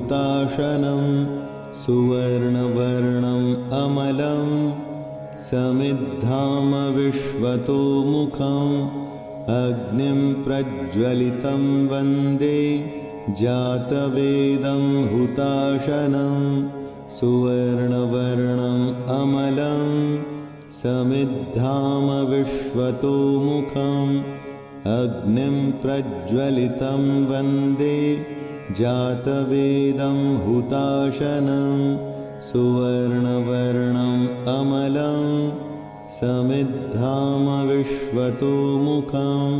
हुताशनं सुवर्णवर्णम् अमलं समिद्धामविश्वतो मुखम् अग्निं प्रज्वलितं वन्दे जातवेदं हुताशनं सुवर्णवर्णम् अमलं समिद्धामविश्वतो मुखम् अग्निं प्रज्वलितं वन्दे जातवेदं हुताशनं सुवर्णवर्णम् अमलं समिद्धामविश्वतो मुखम्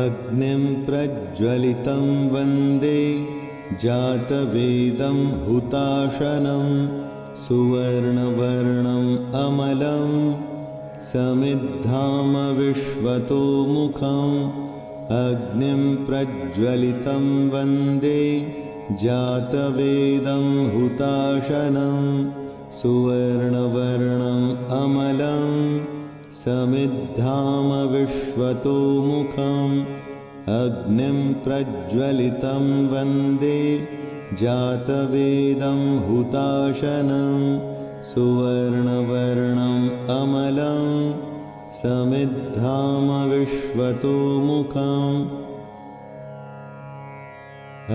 अग्निं प्रज्वलितं वन्दे जातवेदं हुताशनं सुवर्णवर्णम् अमलं समिद्धामविश्वतो मुखम् अग्निं प्रज्वलितं वन्दे जातवेदं हुताशनं सुवर्णवर्णम् अमलं समिद्धामविश्वतो मुखम् अग्निं प्रज्वलितं वन्दे जातवेदं हुताशनं सुवर्णवर्णम् अमलं समिद्धामविश्वतो मुखम्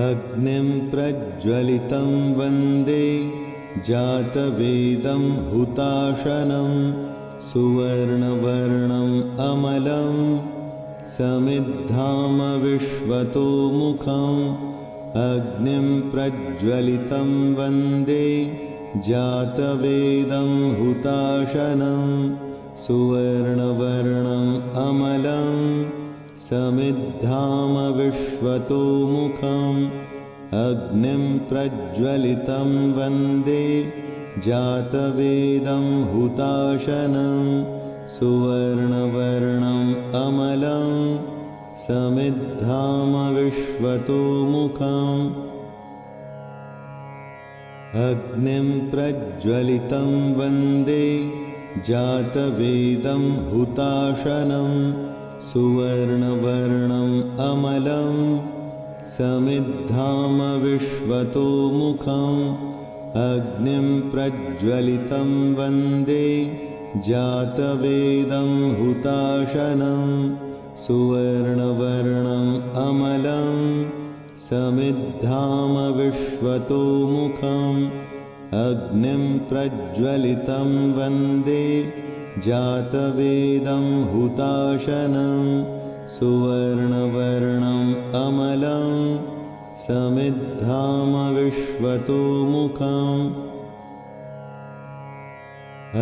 अग्निं प्रज्वलितं वन्दे जातवेदं हुताशनं सुवर्णवर्णम् अमलं समिद्धामविश्वतो मुखम् अग्निं प्रज्वलितं वन्दे जातवेदं हुताशनं सुवर्णवर्णम् अमलं समिद्धामविश्वतो मुखम् अग्निं प्रज्वलितं वन्दे जातवेदं हुताशनं सुवर्णवर्णम् अमलं समिद्धामविश्वतो मुखम् अग्निं प्रज्वलितं वन्दे जातवेदं हुताशनं सुवर्णवर्णम् अमलं समिद्धामविश्वतो मुखम् अग्निं प्रज्वलितं वन्दे जातवेदं हुताशनं सुवर्णवर्णम् अमलं समिद्धामविश्वतो मुखम् अग्निं प्रज्वलितं वन्दे जातवेदं हुताशनं सुवर्णवर्णम् अमलं समिद्धामविश्वतो मुखम्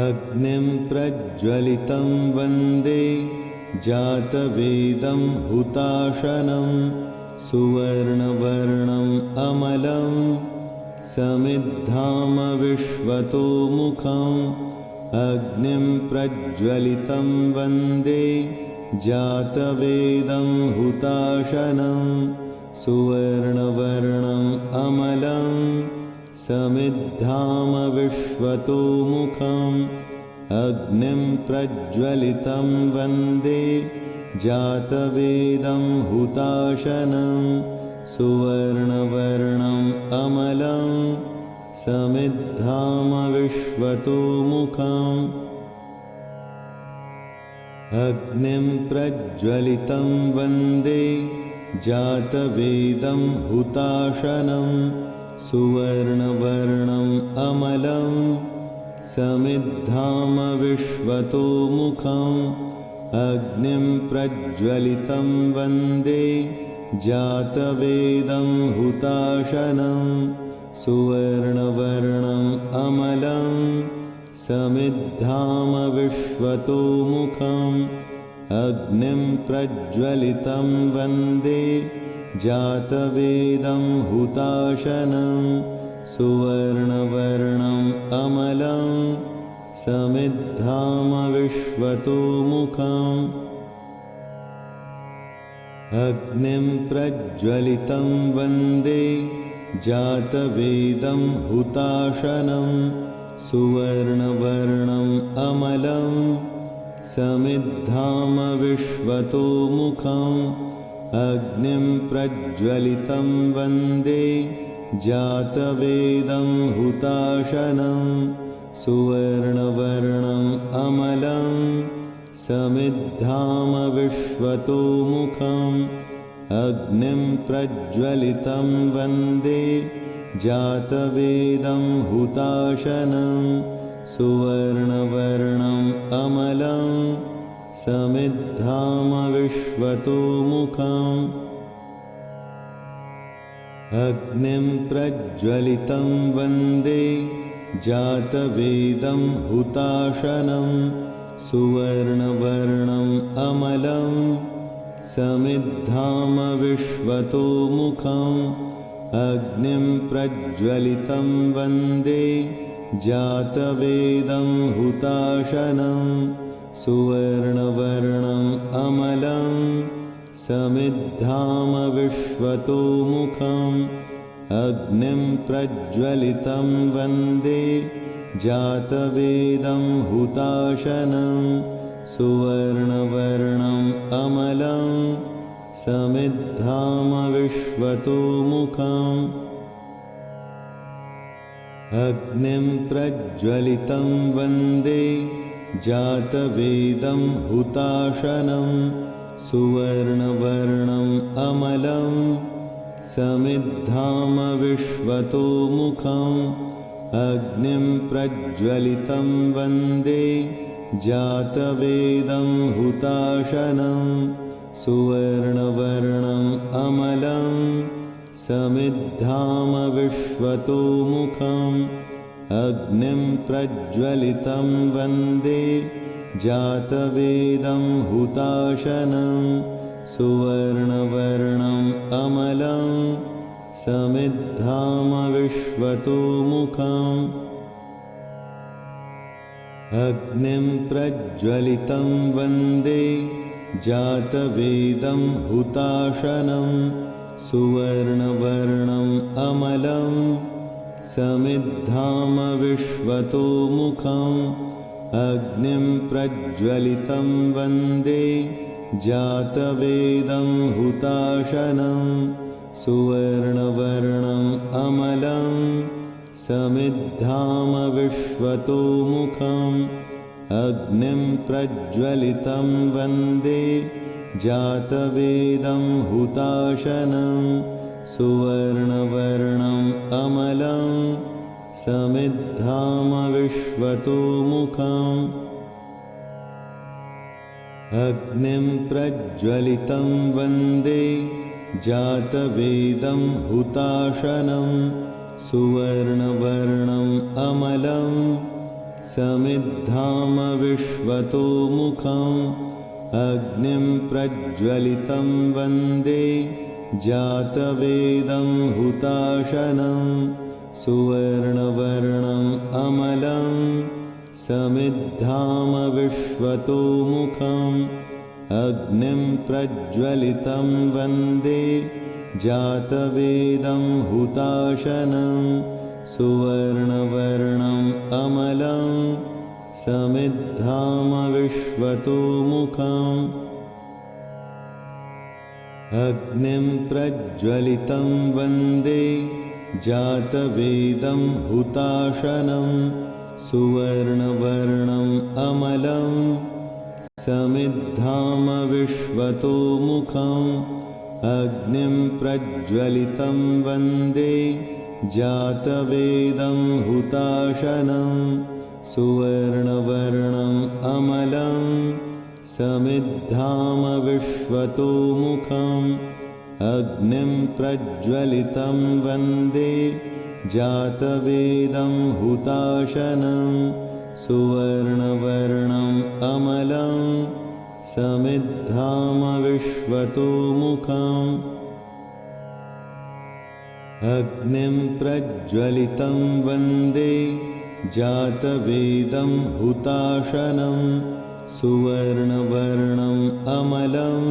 अग्निं प्रज्वलितं वन्दे जातवेदं हुताशनं सुवर्णवर्णम् अमलं समिद्धामविश्वतो मुखम् अग्निं प्रज्वलितं वन्दे जातवेदं हुताशनं सुवर्णवर्णम् अमलं समिद्धामविश्वतो मुखम् अग्निं प्रज्वलितं वन्दे जातवेदं हुताशनं सुवर्णवर्णम् अमलं समिद्धामविश्वतो मुखम् अग्निं प्रज्वलितं वन्दे जातवेदं हुताशनं सुवर्णवर्णम् अमलं समिद्धामविश्वतो मुखम् अग्निं प्रज्वलितं वन्दे जातवेदं हुताशनं सुवर्णवर्णम् अमलं समिद्धामविश्वतो मुखम् अग्निं प्रज्वलितं वन्दे जातवेदं हुताशनं सुवर्णवर्णम् अमलं समिद्धामविश्वतो मुखम् अग्निं प्रज्वलितं वन्दे जातवेदं हुताशनं सुवर्णवर्णम् अमलं समिद्धामविश्वतो मुखम् अग्निं प्रज्वलितं वन्दे जातवेदं हुताशनं सुवर्णवर्णम् अमलं समिद्धामविश्वतोमुखम् अग्निं प्रज्वलितं वन्दे जातवेदं हुताशनं सुवर्णवर्णम् अमलं समिद्धामविश्वतोमुखम् अग्निं प्रज्वलितं वन्दे जातवेदं हुताशनं सुवर्णवर्णम् अमलं समिद्धामविश्वतोमुखम् अग्निं प्रज्वलितं वन्दे जातवेदं हुताशनं सुवर्णवर्णम् अमलं समिद्धामविश्वतोमुखम् अग्निं प्रज्वलितं वन्दे जातवेदं हुताशनं सुवर्णवर्णम् अमलं समिद्धामविश्वतोमुखम् अग्निं प्रज्वलितं वन्दे जातवेदं हुताशनं सुवर्णवर्णम् अमलं समिद्धामविश्वतोमुखम् अग्निं प्रज्वलितं वन्दे जातवेदं हुताशनं सुवर्णवर्णम् अमलं समिद्धामविश्वतोमुखम् अग्निं प्रज्वलितं वन्दे जातवेदं हुताशनं सुवर्णवर्णम् अमलं समिद्धामविश्वतोमुखम् अग्निं प्रज्वलितं वन्दे जातवेदं हुताशनं सुवर्णवर्णम् अमलं समिद्धामविश्वतोमुखम् अग्निं प्रज्वलितं वन्दे जातवेदं हुताशनं सुवर्णवर्णम् अमलं समिद्धामविश्वतोमुखम् अग्निं प्रज्वलितं वन्दे जातवेदं हुताशनं सुवर्णवर्णम् अमलं समिद्धामविश्वतोमुखम् अग्निं प्रज्वलितं वन्दे जातवेदं हुताशनं सुवर्णवर्णम् अमलं समिद्धामविश्वतोमुखम् अग्निं प्रज्वलितं वन्दे जातवेदं हुताशनं सुवर्णवर्णम् अमलं समिद्धामविश्वतोमुखम् अग्निं प्रज्वलितं वन्दे जातवेदं हुताशनं सुवर्णवर्णम् अमलं समिद्धामविश्वतोमुखम् अग्निं प्रज्वलितं वन्दे जातवेदं हुताशनं सुवर्णवर्णम् अमलं समिद्धामविश्वतोमुखम् अग्निं प्रज्वलितं वन्दे जातवेदं हुताशनं सुवर्णवर्णम् अमलं समिद्धामविश्वतोमुखम् अग्निं प्रज्वलितं वन्दे जातवेदं हुताशनं सुवर्णवर्णम् अमलं समिद्धामविश्वतोमुखम् अग्निं प्रज्वलितं वन्दे जातवेदं हुताशनं सुवर्णवर्णम् अमलं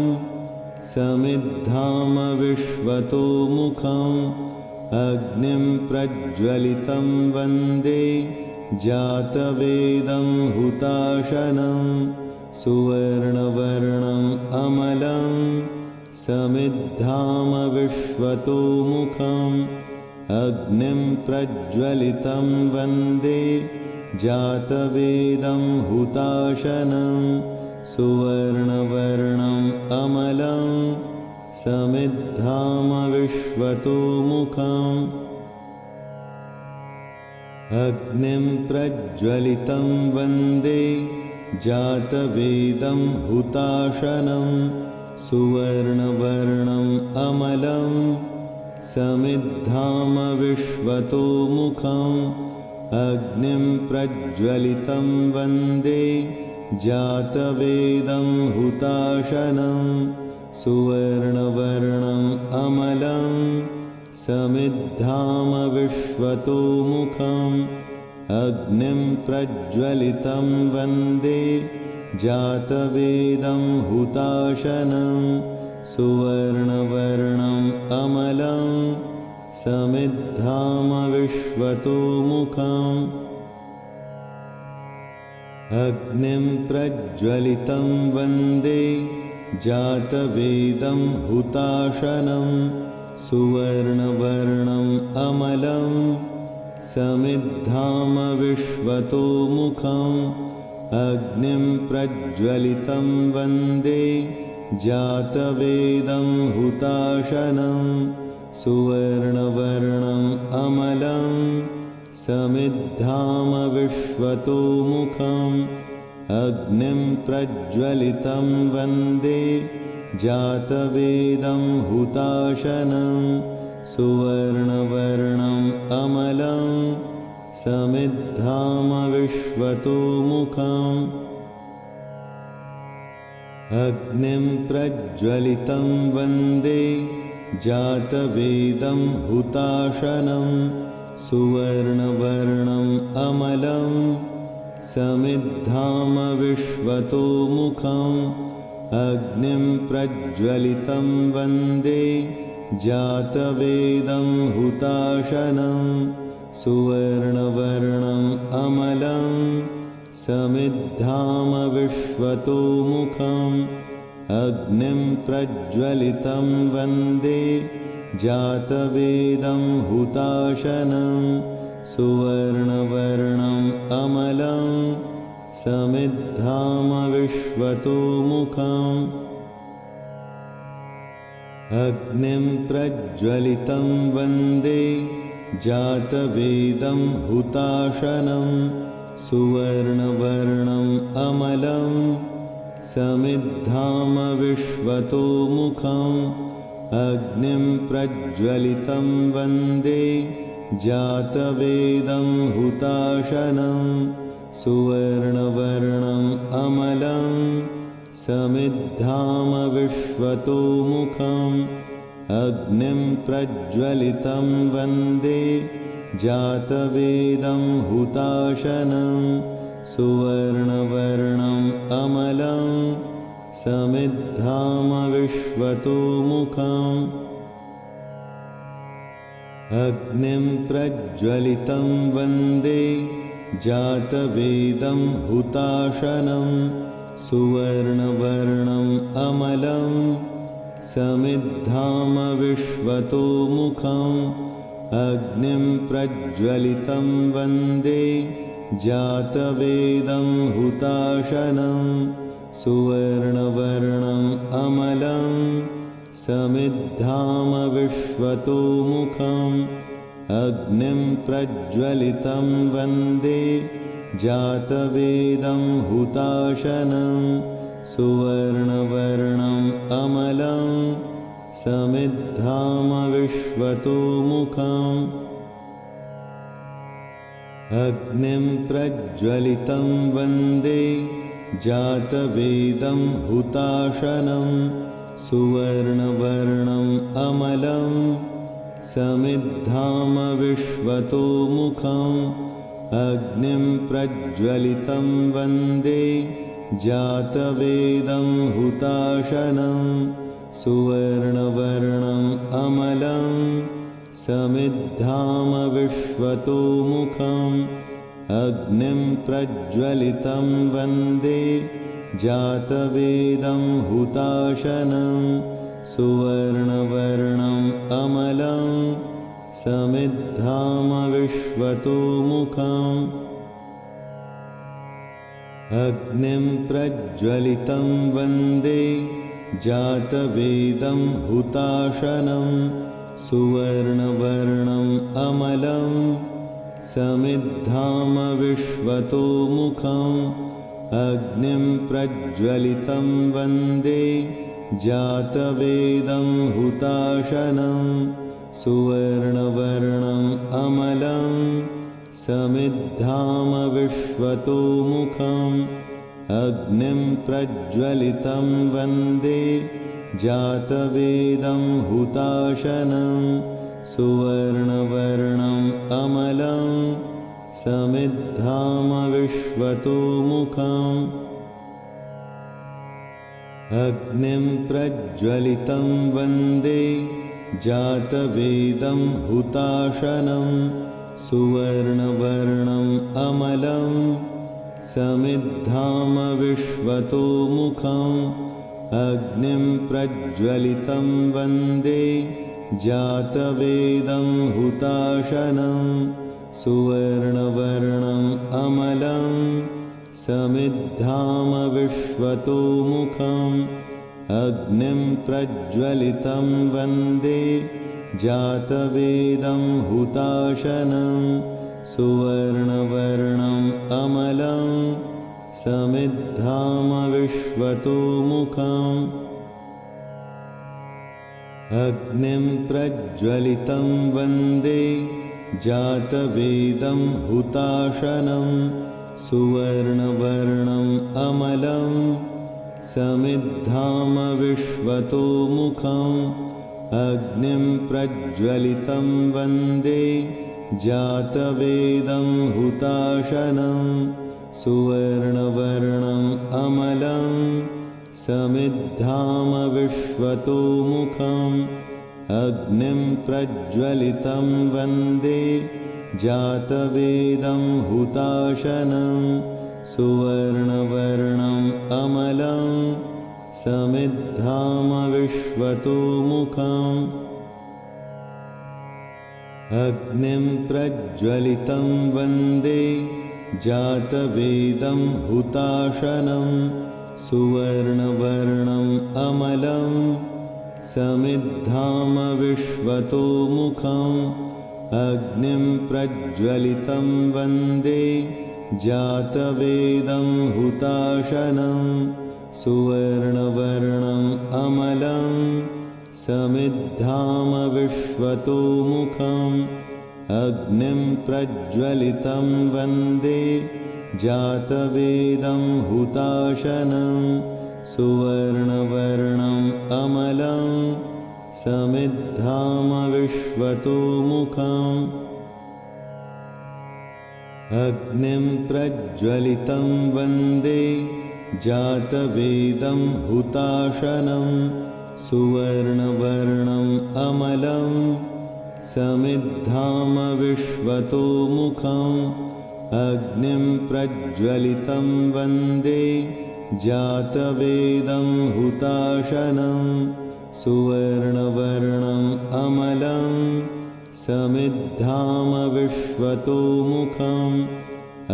समिद्धामविश्वतोमुखम् अग्निं प्रज्वलितं वन्दे जातवेदं हुताशनं सुवर्णवर्णम् अमलं समिद्धामविश्वतो मुखम् अग्निं प्रज्वलितं वन्दे जातवेदं हुताशनं सुवर्णवर्णम् अमलं समिद्धामविश्वतो मुखम् अग्निं प्रज्वलितं वन्दे जातवेदं हुताशनं सुवर्णवर्णम् अमलं समिद्धामविश्वतो मुखम् अग्निं प्रज्वलितं वन्दे जातवेदं हुताशनं सुवर्णवर्णम् अमलं समिद्धामविश्वतो मुखम् अग्निं प्रज्वलितं वन्दे जातवेदं हुताशनं सुवर्णवर्णम् अमलं समिद्धामविश्वतो मुखम् अग्निं प्रज्वलितं वन्दे जातवेदं हुताशनं सुवर्णवर्णम् अमलं समिद्धामविश्वतो मुखम् अग्निं प्रज्वलितं वन्दे जातवेदं हुताशनं सुवर्णवर्णम् अमलं समिद्धामविश्वतो मुखम् अग्निं प्रज्वलितं वन्दे जातवेदं हुताशनं सुवर्णवर्णम् अमलं समिद्धामविश्वतो मुखम् अग्निं प्रज्वलितं वन्दे जातवेदं हुताशनं सुवर्णवर्णम् अमलं समिद्धामविश्वतो मुखम् अग्निं प्रज्वलितं वन्दे जातवेदं हुताशनं सुवर्णवर्णम् अमलं समिद्धामविश्वतो मुखम् अग्निं प्रज्वलितं वन्दे जातवेदं हुताशनं सुवर्णवर्णम् अमलं समिद्धामविश्वतो मुखम् अग्निं प्रज्वलितं वन्दे जातवेदं हुताशनं सुवर्णवर्णम् अमलं समिद्धामविश्वतो मुखम् अग्निं प्रज्वलितं वन्दे जातवेदं हुताशनं सुवर्णवर्णम् अमलं समिद्धामविश्वतो मुखम् अग्निं प्रज्वलितं वन्दे जातवेदं हुताशनं सुवर्णवर्णम् अमलं समिद्धामविश्वतो मुखम् अग्निं प्रज्वलितं वन्दे जातवेदं हुताशनं सुवर्णवर्णम् अमलं समिद्धामविश्वतो मुखम् अग्निं प्रज्वलितं वन्दे जातवेदं हुताशनं सुवर्णवर्णम् अमलं समिद्धामविश्वतो मुखम् अग्निं प्रज्वलितं वन्दे जातवेदं हुताशनं सुवर्णवर्णम् अमलं समिद्धामविश्वतो मुखम् अग्निं प्रज्वलितं वन्दे जातवेदं हुताशनं सुवर्णवर्णम् अमलं समिद्धामविश्वतो मुखम् अग्निं प्रज्वलितं वन्दे जातवेदं हुताशनं सुवर्णवर्णम् अमलं समिद्धामविश्वतो मुखम् अग्निं प्रज्वलितं वन्दे जातवेदं हुताशनं सुवर्णवर्णम् अमलं समिद्धामविश्वतोमुखम् अग्निं प्रज्वलितं वन्दे जातवेदं हुताशनं सुवर्णवर्णम् अमलं समिद्धामविश्वतोमुखम् अग्निं प्रज्वलितं वन्दे जातवेदं हुताशनं सुवर्णवर्णम् अमलं समिद्धामविश्वतोमुखम् अग्निं प्रज्वलितं वन्दे जातवेदं हुताशनं सुवर्णवर्णम् अमलं समिद्धामविश्वतोमुखम् अग्निं प्रज्वलितं वन्दे जातवेदं हुताशनं सुवर्णवर्णम् अमलं समिद्धामविश्वतोमुखम् अग्निं प्रज्वलितं वन्दे जातवेदं हुताशनं सुवर्णवर्णम् अमलं समिद्धामविश्वतोमुखम् अग्निं प्रज्वलितं वन्दे जातवेदं हुताशनं सुवर्णवर्णम् अमलं समिद्धामविश्वतोमुखम् अग्निं प्रज्वलितं वन्दे जातवेदं हुताशनं सुवर्णवर्णम् अमलं समिद्धामविश्वतोमुखम् अग्निं प्रज्वलितं वन्दे जातवेदं हुताशनं सुवर्णवर्णम् अमलं समिद्धामविश्वतोमुखम् अग्निं प्रज्वलितं वन्दे जातवेदं हुताशनं सुवर्णवर्णम् अमलं समिद्धामविश्वतोमुखम् अग्निं प्रज्वलितं वन्दे जातवेदं हुताशनं सुवर्णवर्णम् अमलं समिद्धामविश्वतोमुखम् अग्निं प्रज्वलितं वन्दे जातवेदं हुताशनं सुवर्णवर्णम् अमलं समिद्धामविश्वतोमुखम् अग्निं प्रज्वलितं वन्दे जातवेदं हुताशनं सुवर्णवर्णम् अमलं समिद्धामविश्वतोमुखम् अग्निं प्रज्वलितं वन्दे जातवेदं हुताशनं सुवर्णवर्णम् अमलं समिद्धामविश्वतोमुखम् अग्निं प्रज्वलितं वन्दे जातवेदं हुताशनं सुवर्णवर्णम् अमलं समिद्धामविश्वतोमुखम्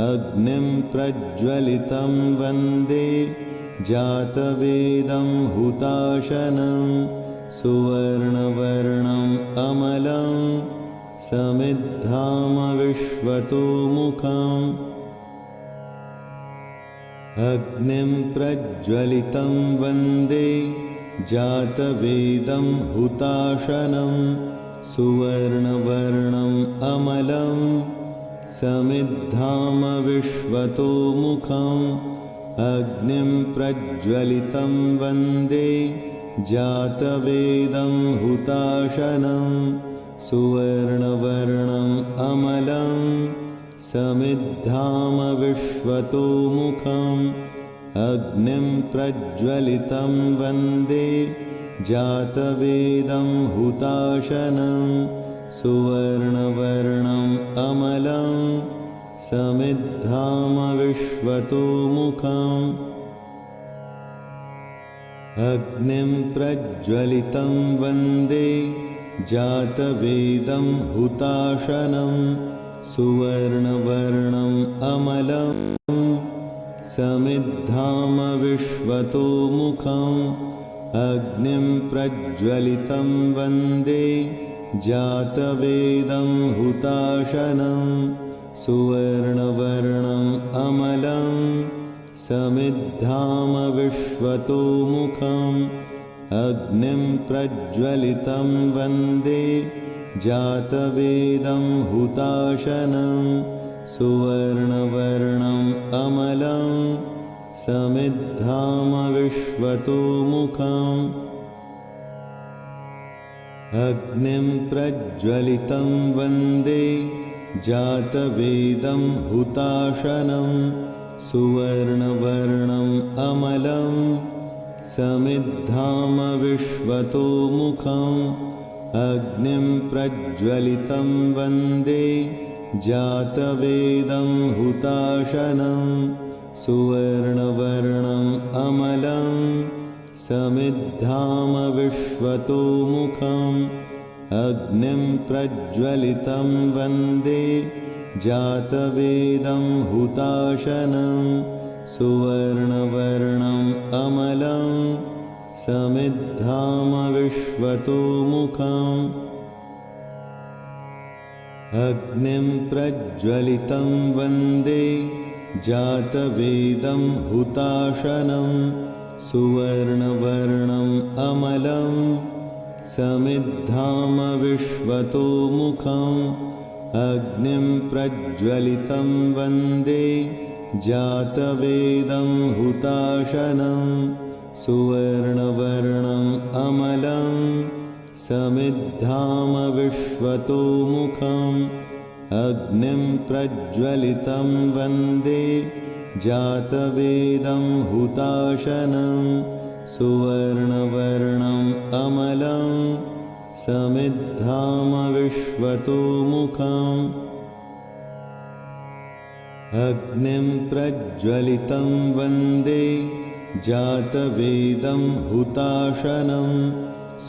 अग्निं प्रज्वलितं वन्दे जातवेदं हुताशनं सुवर्णवर्णम् अमलं समिद्धामविश्वतोमुखम् अग्निं प्रज्वलितं वन्दे जातवेदं हुताशनं सुवर्णवर्णम् अमलं समिद्धामविश्वतोमुखम् अग्निं प्रज्वलितं वन्दे जातवेदं हुताशनं सुवर्णवर्णम् अमलं समिद्धामविश्वतोमुखम् अग्निं प्रज्वलितं वन्दे जातवेदं हुताशनं सुवर्णवर्णम् अमलं समिद्धामविश्वतोमुखम् अग्निं प्रज्वलितं वन्दे जातवेदं हुताशनं सुवर्णवर्णम् अमलं समिद्धामविश्वतोमुखम् अग्निं प्रज्वलितं वन्दे जातवेदं हुताशनं सुवर्णवर्णम् अमलं समिद्धामविश्वतोमुखम् अग्निं प्रज्वलितं वन्दे जातवेदं हुताशनं सुवर्णवर्णम् अमलं समिद्धामविश्वतोमुखम् अग्निं प्रज्वलितं वन्दे जातवेदं हुताशनं सुवर्णवर्णम् अमलं समिद्धामविश्वतोमुखम् अग्निं प्रज्वलितं वन्दे जातवेदं हुताशनं सुवर्णवर्णम् अमलं समिद्धामविश्वतोमुखम् अग्निं प्रज्वलितं वन्दे जातवेदं हुताशनं सुवर्णवर्णम् अमलं समिद्धामविश्वतोमुखम् अग्निं प्रज्वलितं वन्दे जातवेदं हुताशनं सुवर्णवर्णम् अमलं समिद्धामविश्वतोमुखम् अग्निं प्रज्वलितं वन्दे जातवेदं हुताशनं सुवर्णवर्णम् अमलं समिद्धामविश्वतोमुखम् अग्निं प्रज्वलितं वन्दे जातवेदं हुताशनं सुवर्णवर्णम् अमलं समिद्धामविश्वतोमुखम् अग्निं प्रज्वलितं वन्दे जातवेदं हुताशनं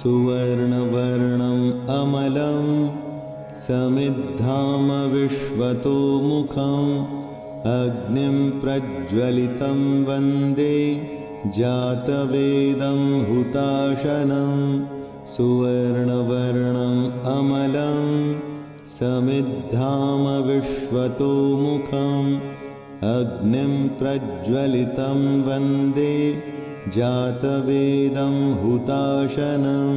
सुवर्णवर्णम् अमलं समिद्धामविश्वतोमुखम् अग्निं प्रज्वलितं वन्दे जातवेदं हुताशनं सुवर्णवर्णम् अमलं समिद्धामविश्वतोमुखम् अग्निं प्रज्वलितं वन्दे जातवेदं हुताशनं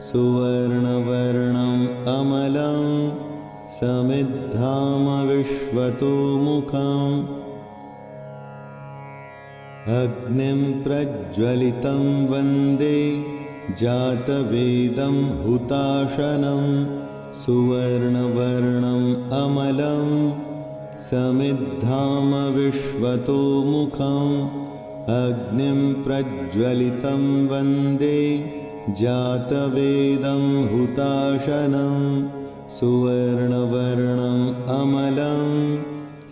सुवर्णवर्णम् अमलं समिद्धामविश्वतोमुखम् अग्निं प्रज्वलितं वन्दे जातवेदं हुताशनं सुवर्णवर्णम् अमलं समिद्धामविश्वतोमुखम् अग्निं प्रज्वलितं वन्दे जातवेदं हुताशनं सुवर्णवर्णम् अमलं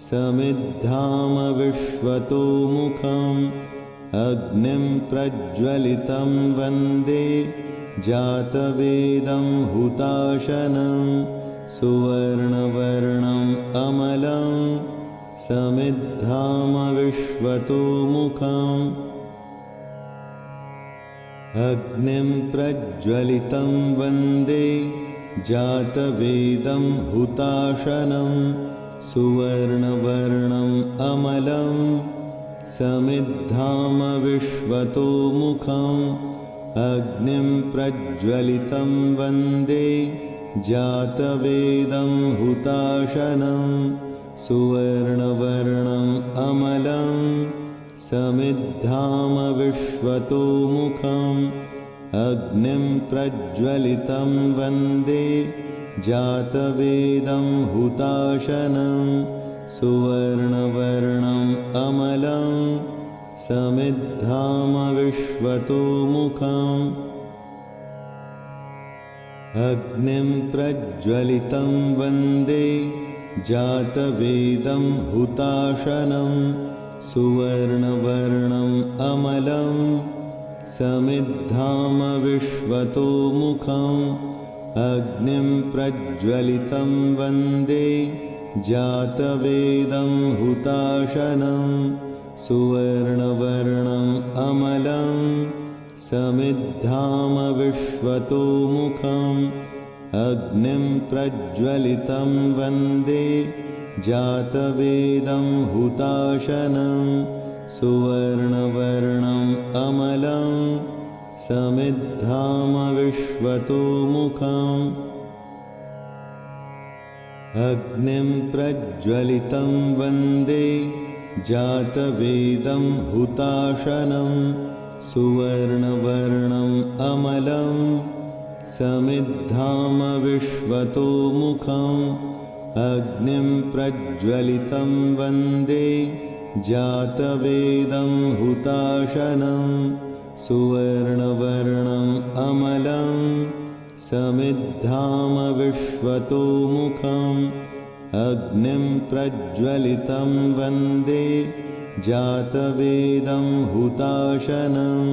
समिद्धामविश्वतोमुखम् अग्निं प्रज्वलितं वन्दे जातवेदं हुताशनं सुवर्णवर्णम् अमलं समिद्धामविश्वतोमुखम् अग्निं प्रज्वलितं वन्दे जातवेदं हुताशनं सुवर्णवर्णम् अमलं समिद्धामविश्वतोमुखम् अग्निं प्रज्वलितं वन्दे जातवेदं हुताशनं सुवर्णवर्णम् अमलं समिद्धामविश्वतोमुखम् अग्निं प्रज्वलितं वन्दे जातवेदं हुताशनं सुवर्णवर्णम् अमलं समिद्धामविश्वतोमुखम् अग्निं प्रज्वलितं वन्दे जातवेदं हुताशनं सुवर्णवर्णम् अमलं समिद्धामविश्वतो मुखम् अग्निं प्रज्वलितं वन्दे जातवेदं हुताशनं सुवर्णवर्णम् अमलं समिद्धामविश्वतो मुखम् अग्निं प्रज्वलितं वन्दे जातवेदं हुताशनं सुवर्णवर्णम् अमलं समिद्धामविश्वतो मुखम् अग्निं प्रज्वलितं वन्दे जातवेदं हुताशनं सुवर्णवर्णम् अमलं समिद्धामविश्वतो मुखम् अग्निं प्रज्वलितं वन्दे जातवेदं हुताशनं सुवर्णवर्णम् अमलं समिद्धामविश्वतो मुखम् अग्निं प्रज्वलितं वन्दे जातवेदं हुताशनं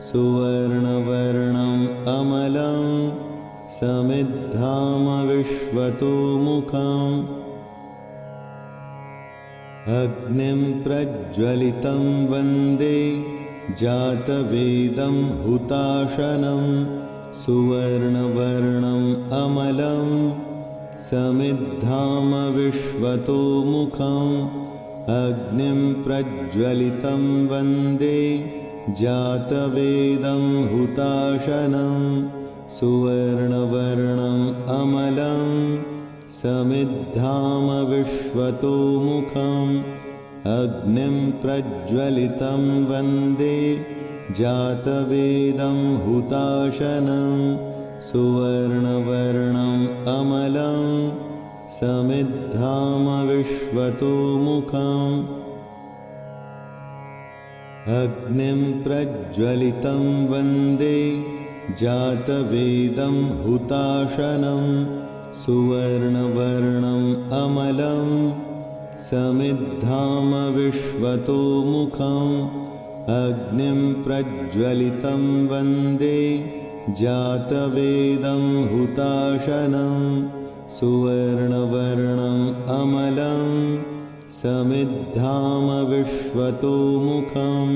सुवर्णवर्णम् अमलं समिद्धामविश्वतो मुखम् अग्निं प्रज्वलितं वन्दे जातवेदं हुताशनं सुवर्णवर्णम् अमलं समिद्धामविश्वतो मुखम् अग्निं प्रज्वलितं वन्दे जातवेदं हुताशनं सुवर्णवर्णम् अमलं समिद्धामविश्वतो मुखम् अग्निं प्रज्वलितं वन्दे जातवेदं हुताशनं सुवर्णवर्णम् अमलं समिद्धामविश्वतो मुखम् अग्निं प्रज्वलितं वन्दे जातवेदं हुताशनं सुवर्णवर्णम् अमलं समिद्धामविश्वतो मुखम् अग्निं प्रज्वलितं वन्दे जातवेदं हुताशनं सुवर्णवर्णम् अमलं समिद्धामविश्वतो मुखम्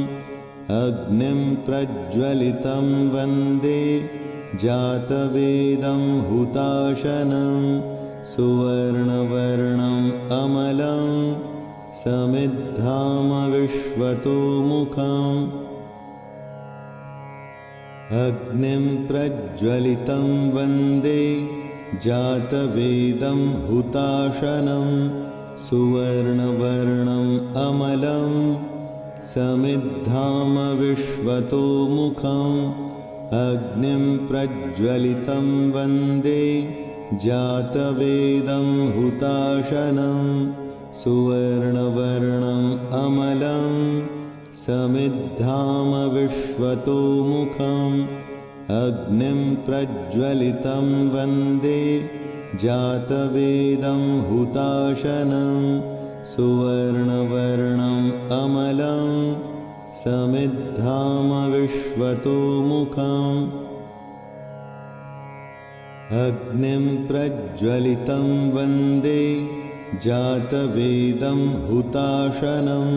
अग्निं प्रज्वलितं वन्दे जातवेदं हुताशनं सुवर्णवर्णम् अमलं समिद्धामविश्वतो मुखम् अग्निं प्रज्वलितं वन्दे जातवेदं हुताशनं सुवर्णवर्णम् अमलं समिद्धामविश्वतो मुखम् अग्निं प्रज्वलितं वन्दे जातवेदं हुताशनं सुवर्णवर्णम् अमलं समिद्धामविश्वतो मुखम् अग्निं प्रज्वलितं वन्दे जातवेदं हुताशनं सुवर्णवर्णम् अमलं समिद्धामविश्वतो मुखम् अग्निं प्रज्वलितं वन्दे जातवेदं हुताशनं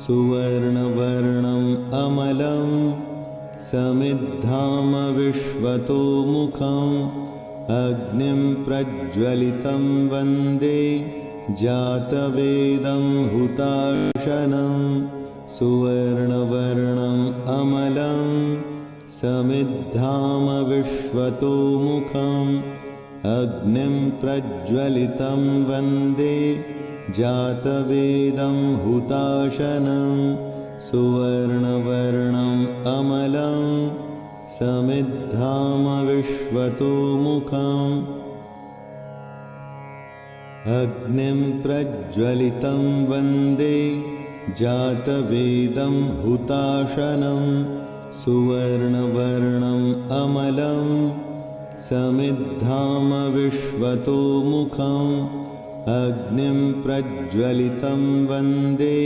सुवर्णवर्णम् अमलं समिद्धामविश्वतो मुखम् अग्निं प्रज्वलितं वन्दे जातवेदं हुताशनं सुवर्णवर्णम् अमलं समिद्धामविश्वतो मुखम् अग्निं प्रज्वलितं वन्दे जातवेदं हुताशनं सुवर्णवर्णम् अमलं समिद्धामविश्वतो मुखम् अग्निं प्रज्वलितं वन्दे जातवेदं हुताशनं सुवर्णवर्णम् अमलं समिद्धामविश्वतो मुखम् अग्निं प्रज्वलितं वन्दे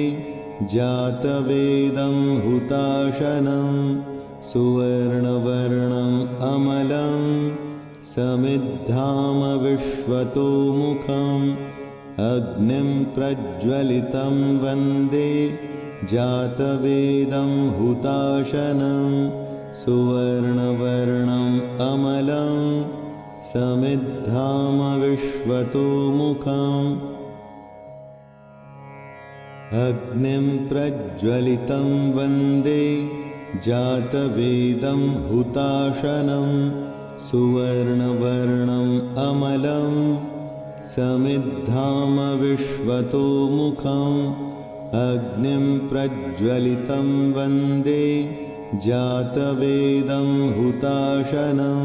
जातवेदं हुताशनं सुवर्णवर्णम् अमलं समिद्धामविश्वतोमुखम् अग्निं प्रज्वलितं वन्दे जातवेदं हुताशनं सुवर्णवर्णम् अमलं समिद्धामविश्वतोमुखम् अग्निं प्रज्वलितं वन्दे जातवेदं हुताशनं सुवर्णवर्णम् अमलं समिद्धामविश्वतोमुखम् अग्निं प्रज्वलितं वन्दे जातवेदं हुताशनं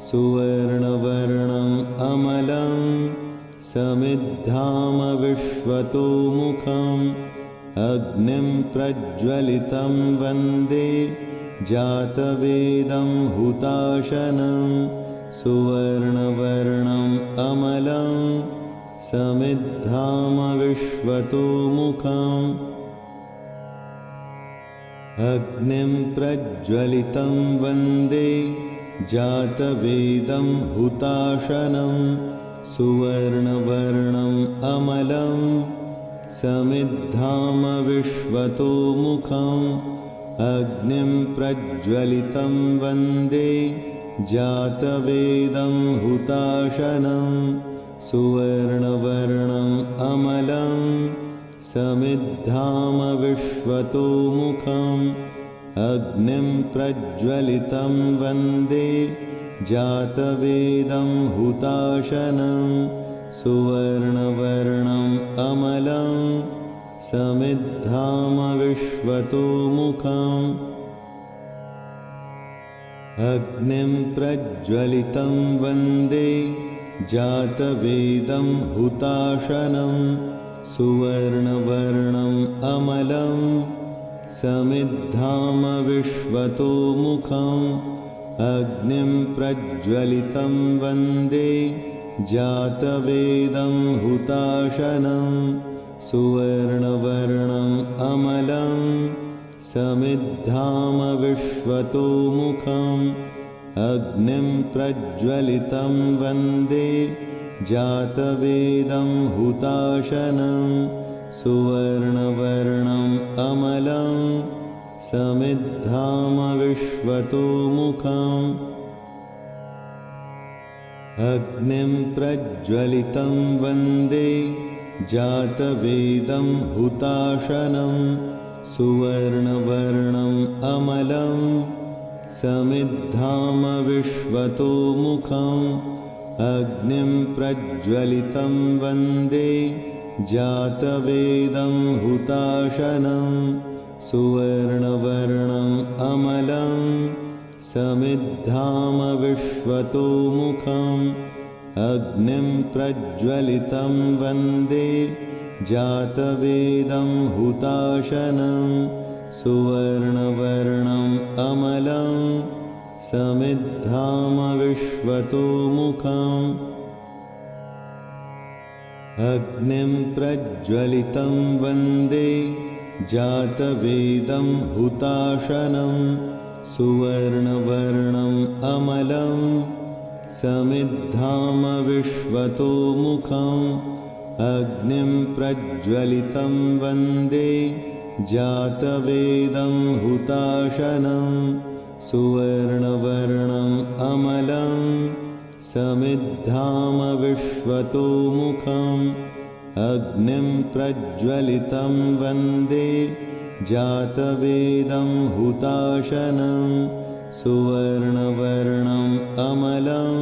सुवर्णवर्णम् अमलं समिद्धामविश्वतोमुखम् अग्निं प्रज्वलितं वन्दे जातवेदं हुताशनं सुवर्णवर्णम् अमलं समिद्धामविश्वतोमुखम् अग्निं प्रज्वलितं वन्दे जातवेदं हुताशनं सुवर्णवर्णम् अमलं समिद्धामविश्वतोमुखम् अग्निं प्रज्वलितं वन्दे जातवेदं हुताशनं सुवर्णवर्णम् अमलं समिद्धामविश्वतोमुखम् अग्निं प्रज्वलितं वन्दे जातवेदं हुताशनं सुवर्णवर्णम् अमलं समिद्धामविश्वतोमुखम् अग्निं प्रज्वलितं वन्दे जातवेदं हुताशनं सुवर्णवर्णम् अमलं समिद्धामविश्वतोमुखम् अग्निं प्रज्वलितं वन्दे जातवेदं हुताशनं सुवर्णवर्णम् अमलं समिद्धामविश्वतोमुखम् अग्निं प्रज्वलितं वन्दे जातवेदं हुताशनं सुवर्णवर्णम् अमलं समिद्धामविश्वतोमुखम् अग्निं प्रज्वलितं वन्दे जातवेदं हुताशनं सुवर्णवर्णम् अमलं समिद्धामविश्वतोमुखम् अग्निं प्रज्वलितं वन्दे जातवेदं हुताशनं सुवर्णवर्णम् अमलं समिद्धामविश्वतोमुखम् अग्निं प्रज्वलितं वन्दे जातवेदं हुताशनं सुवर्णवर्णम् अमलं समिद्धामविश्वतोमुखम् अग्निं प्रज्वलितं वन्दे जातवेदं हुताशनं सुवर्णवर्णम् अमलं समिद्धामविश्वतोमुखम् अग्निं प्रज्वलितं वन्दे जातवेदं हुताशनं सुवर्णवर्णम् अमलं समिद्धामविश्वतोमुखम् अग्निं प्रज्वलितं वन्दे जातवेदं हुताशनं सुवर्णवर्णम् अमलं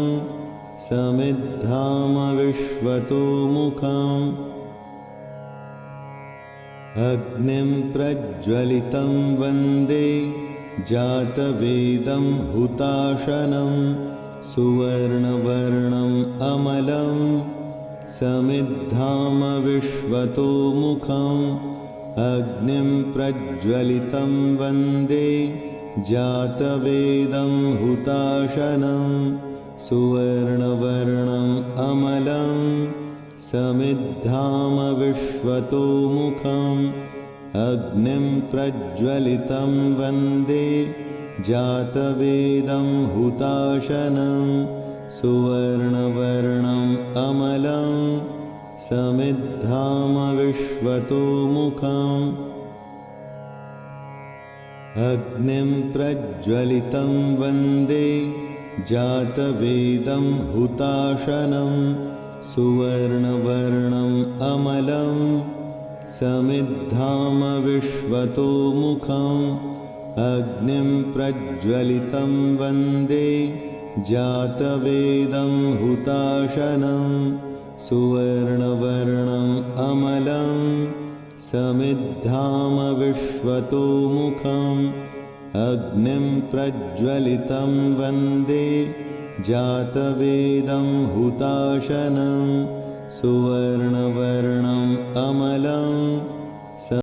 समिद्धामविश्वतोमुखम् अग्निं प्रज्वलितं वन्दे जातवेदं हुताशनं सुवर्णवर्णम् अमलं समिद्धामविश्वतोमुखम् अग्निं प्रज्वलितं वन्दे जातवेदं हुताशनं सुवर्णवर्णम् अमलं समिद्धामविश्वतोमुखम् अग्निं प्रज्वलितं वन्दे जातवेदं हुताशनं सुवर्णवर्णम् अमलं समिद्धामविश्वतोमुखम् अग्निं प्रज्वलितं वन्दे जातवेदं हुताशनं सुवर्णवर्णम् अमलं समिद्धामविश्वतोमुखम् अग्निं प्रज्वलितं वन्दे जातवेदं हुताशनं सुवर्णवर्णम् अमलं समिद्धामविश्वतोमुखम् अग्निं प्रज्वलितं वन्दे जातवेदं हुताशनं सुवर्णवर्णम् अमलं